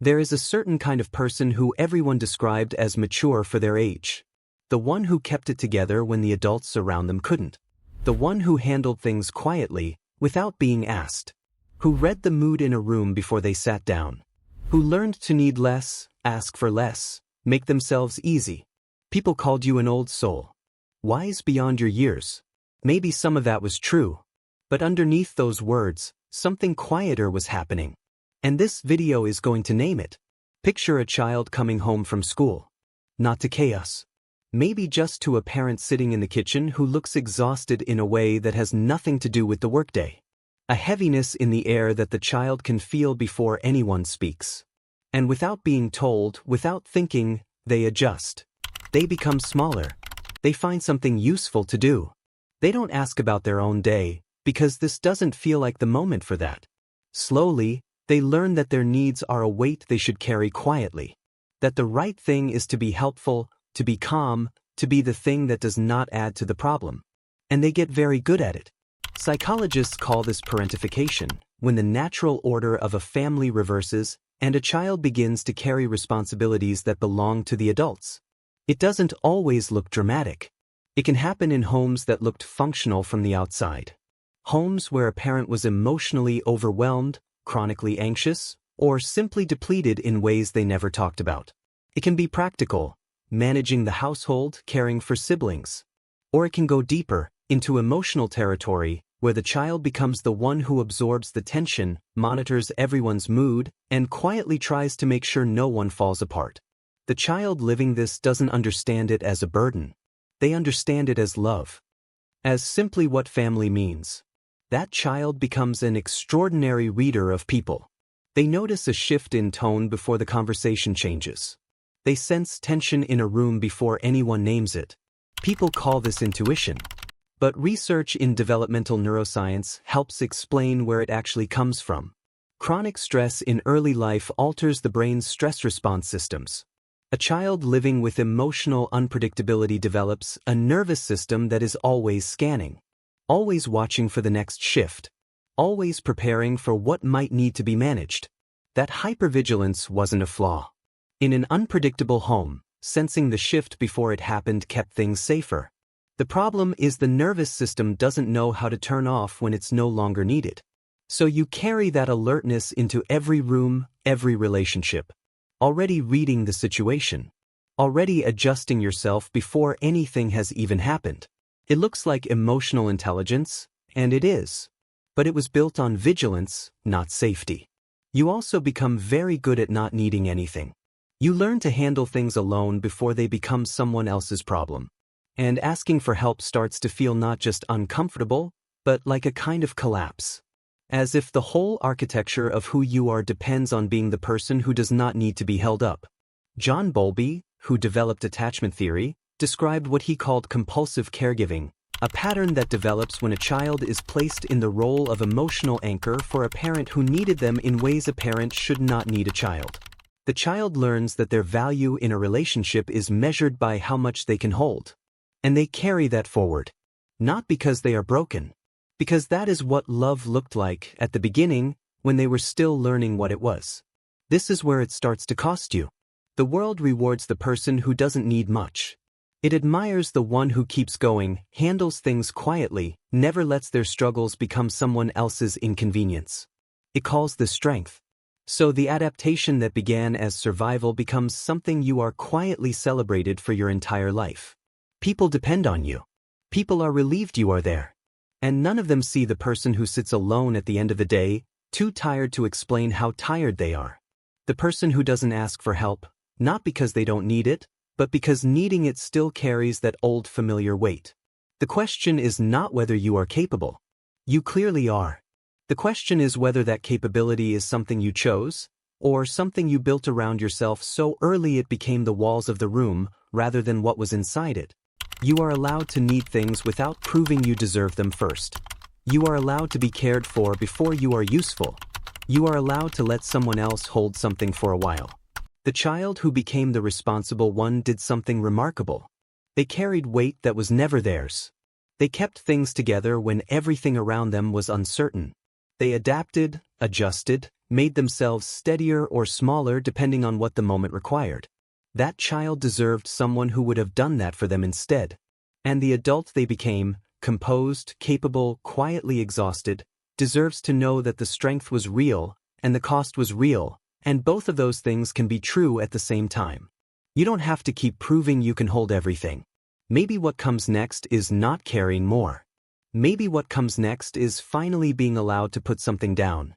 There is a certain kind of person who everyone described as mature for their age. The one who kept it together when the adults around them couldn't. The one who handled things quietly, without being asked. Who read the mood in a room before they sat down. Who learned to need less, ask for less, make themselves easy. People called you an old soul. Wise beyond your years. Maybe some of that was true. But underneath those words, something quieter was happening. And this video is going to name it. Picture a child coming home from school. Not to chaos. Maybe just to a parent sitting in the kitchen who looks exhausted in a way that has nothing to do with the workday. A heaviness in the air that the child can feel before anyone speaks. And without being told, without thinking, they adjust. They become smaller. They find something useful to do. They don't ask about their own day, because this doesn't feel like the moment for that. Slowly, they learn that their needs are a weight they should carry quietly. That the right thing is to be helpful, to be calm, to be the thing that does not add to the problem. And they get very good at it. Psychologists call this parentification, when the natural order of a family reverses and a child begins to carry responsibilities that belong to the adults. It doesn't always look dramatic. It can happen in homes that looked functional from the outside. Homes where a parent was emotionally overwhelmed, chronically anxious, or simply depleted in ways they never talked about. It can be practical, managing the household, caring for siblings. Or it can go deeper, into emotional territory, where the child becomes the one who absorbs the tension, monitors everyone's mood, and quietly tries to make sure no one falls apart. The child living this doesn't understand it as a burden. They understand it as love. As simply what family means. That child becomes an extraordinary reader of people. They notice a shift in tone before the conversation changes. They sense tension in a room before anyone names it. People call this intuition. But research in developmental neuroscience helps explain where it actually comes from. Chronic stress in early life alters the brain's stress response systems. A child living with emotional unpredictability develops a nervous system that is always scanning. Always watching for the next shift. Always preparing for what might need to be managed. That hypervigilance wasn't a flaw. In an unpredictable home, sensing the shift before it happened kept things safer. The problem is the nervous system doesn't know how to turn off when it's no longer needed. So you carry that alertness into every room, every relationship. Already reading the situation. Already adjusting yourself before anything has even happened. It looks like emotional intelligence, and it is. But it was built on vigilance, not safety. You also become very good at not needing anything. You learn to handle things alone before they become someone else's problem. And asking for help starts to feel not just uncomfortable, but like a kind of collapse. As if the whole architecture of who you are depends on being the person who does not need to be held up. John Bowlby, who developed attachment theory, described what he called compulsive caregiving, a pattern that develops when a child is placed in the role of emotional anchor for a parent who needed them in ways a parent should not need a child. The child learns that their value in a relationship is measured by how much they can hold. And they carry that forward. Not because they are broken. Because that is what love looked like at the beginning, when they were still learning what it was. This is where it starts to cost you. The world rewards the person who doesn't need much. It admires the one who keeps going, handles things quietly, never lets their struggles become someone else's inconvenience. It calls this strength. So the adaptation that began as survival becomes something you are quietly celebrated for your entire life. People depend on you. People are relieved you are there. And none of them see the person who sits alone at the end of the day, too tired to explain how tired they are. The person who doesn't ask for help, not because they don't need it, but because needing it still carries that old familiar weight. The question is not whether you are capable. You clearly are. The question is whether that capability is something you chose, or something you built around yourself so early it became the walls of the room, rather than what was inside it. You are allowed to need things without proving you deserve them first. You are allowed to be cared for before you are useful. You are allowed to let someone else hold something for a while. The child who became the responsible one did something remarkable. They carried weight that was never theirs. They kept things together when everything around them was uncertain. They adapted, adjusted, made themselves steadier or smaller depending on what the moment required. That child deserved someone who would have done that for them instead. And the adult they became, composed, capable, quietly exhausted, deserves to know that the strength was real, and the cost was real, and both of those things can be true at the same time. You don't have to keep proving you can hold everything. Maybe what comes next is not carrying more. Maybe what comes next is finally being allowed to put something down.